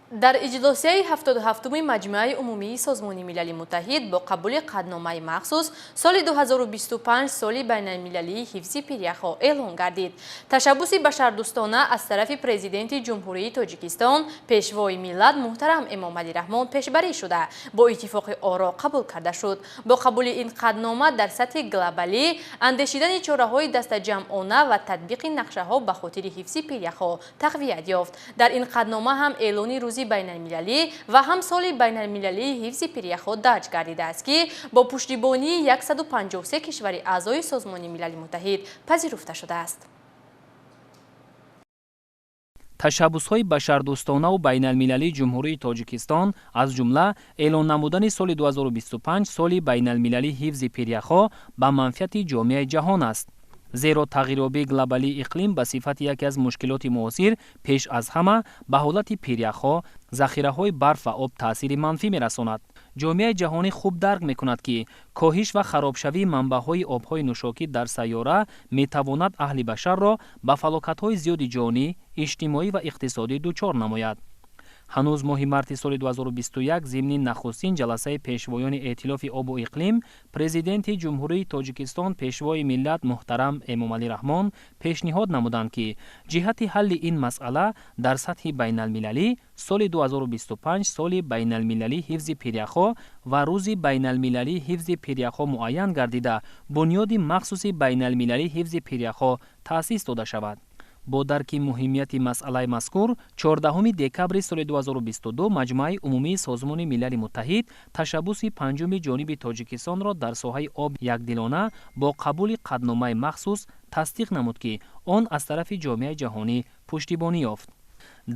در اجلاسی 77 مجمع عمومی سازمان ملل متحد با قبول قطعنامه مخصوص سال 2025 سال بین المللی حفظ پیریخ‌ها اعلام گردید. تشبث بشردوستانه از طرف پرزیدنت جمهوری تاجیکستان پیشوای ملت محترم امامعلی رحمان پیشبری شده با اتفاق آرا قبول کرده شد. با قبول این قطعنامه در سطح گلوبالی اندیشیدن چاره‌های دست جمعانه و تطبیق نقشه‌ها به خاطر حفظ پیریخ‌ها تقویت یافت. در این قطعنامه هم اعلان روز بین المللی و هم سال بین المللی حفظ پیریخ‌ها درج گردیده است که با پشتیبانی 153 کشور اعضای سازمان ملل متحد پذیرفته شده است. تشبث‌های بشردوستانه و بین المللی جمهوری تاجیکستان از جمله اعلان نمودن سال 2025 سال بین المللی حفظ پیریخ‌ها به منفعت جامعه جهان است. زیرا تغییریابی گلوبالی اقلیم به صفت یکی از مشکلات معاصر پیش از همه به حالت پیریخ‌ها، ذخیره‌های برف و آب تأثیر منفی می‌رساند. جامعه جهانی خوب درک می‌کند که کاهش و خرابشوی منبع‌های آب‌های نوشاکی در سیاره می‌تواند اهل بشر را به فلاکت‌های زیاد جانی، اجتماعی و اقتصادی دچار نماید. هنوز ماه مارت سال 2021 ضمن نخستین جلسه پیشوایان ائتلاف آب و اقلیم پرزیدنت جمهوری تاجیکستان پیشوای ملت محترم امامعلی رحمان پیشنهاد نمودند که جهت حل این مسئله در سطح بین المللی سال 2025 سال بین المللی حفظ پیریخ‌ها و روز بین المللی حفظ پیریخ‌ها معین گردیده بنیاد مخصوص بین المللی حفظ پیریخ‌ها تأسیس داده شود. با درک مهمیت مسئله مذکور 14 دکبر سال 2022 مجمع عمومی سازمان ملل متحد تشبث پنجم جانب تاجیکستان را در ساحه آب یکدلانه با قبول قطعنامه مخصوص تصدیق نمود که آن از طرف جامعه جهانی پشتیبانی یافت.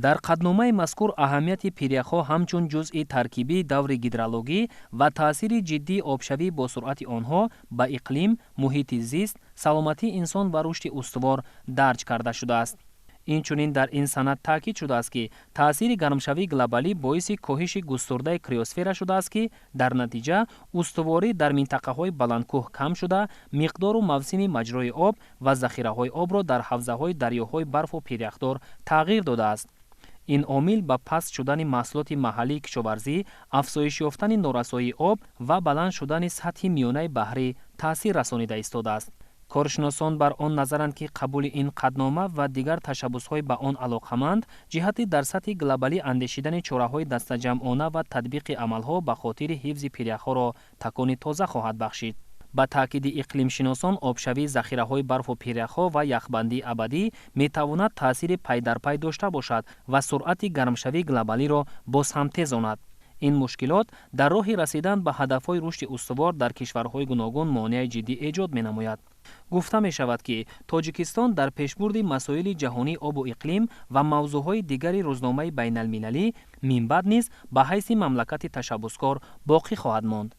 در قطعنامه مذکور اهمیت پیریخ‌ها همچون جزء ترکیبی دور هیدرولوژی و تأثیر جدی آبشوی با سرعت آنها به اقلیم، محیط زیست، سلامتی انسان و رشد استوار درج کرده شده است. اینچنین در این سند تاکید شده است که تأثیر گرمشوی گلوبالی باعث کاهش گسترده کریوسفر شده است که در نتیجه استواری در منطقه‌های بلندکوه کم شده، مقدار و موسم مجرای آب و ذخیره‌های آب را در حوزه‌های دریاهای برف و پیریخدار تغییر داده است. این عامل به پست شدن محصولات محلی کشاورزی، افزایش یافتن نارسایی آب و بلند شدن سطح میانه بحری تأثیر رسانیده ایستاده است. کارشناسان بر آن نظرند که قبول این قطعنامه و دیگر تشبث‌های به آن علاقه‌مند جهت در سطح گلوبالی اندیشیدن چاره‌های دسته‌جمعانه و تطبیق عمل‌ها به خاطر حفظ پیریخ‌ها را تکان تازه خواهد بخشید. با تاکید اقلیم شناسان آبشوی ذخیره‌های برف و پیریخ‌ها و یخبندی ابدی می‌تواند تأثیر پی در پی داشته باشد و سرعت گرمشوی گلوبالی را باز هم تیزاند. این مشکلات در راه رسیدن به هدف‌های رشد استوار در کشورهای گوناگون مانع جدی ایجاد می‌نماید. گفته می شود که تاجیکستان در پیشبرد مسائل جهانی آب و اقلیم و موضوعهای دیگر روزنامه بین المللی من بعد نیز به حیث مملکت تشبثکار باقی خواهد ماند.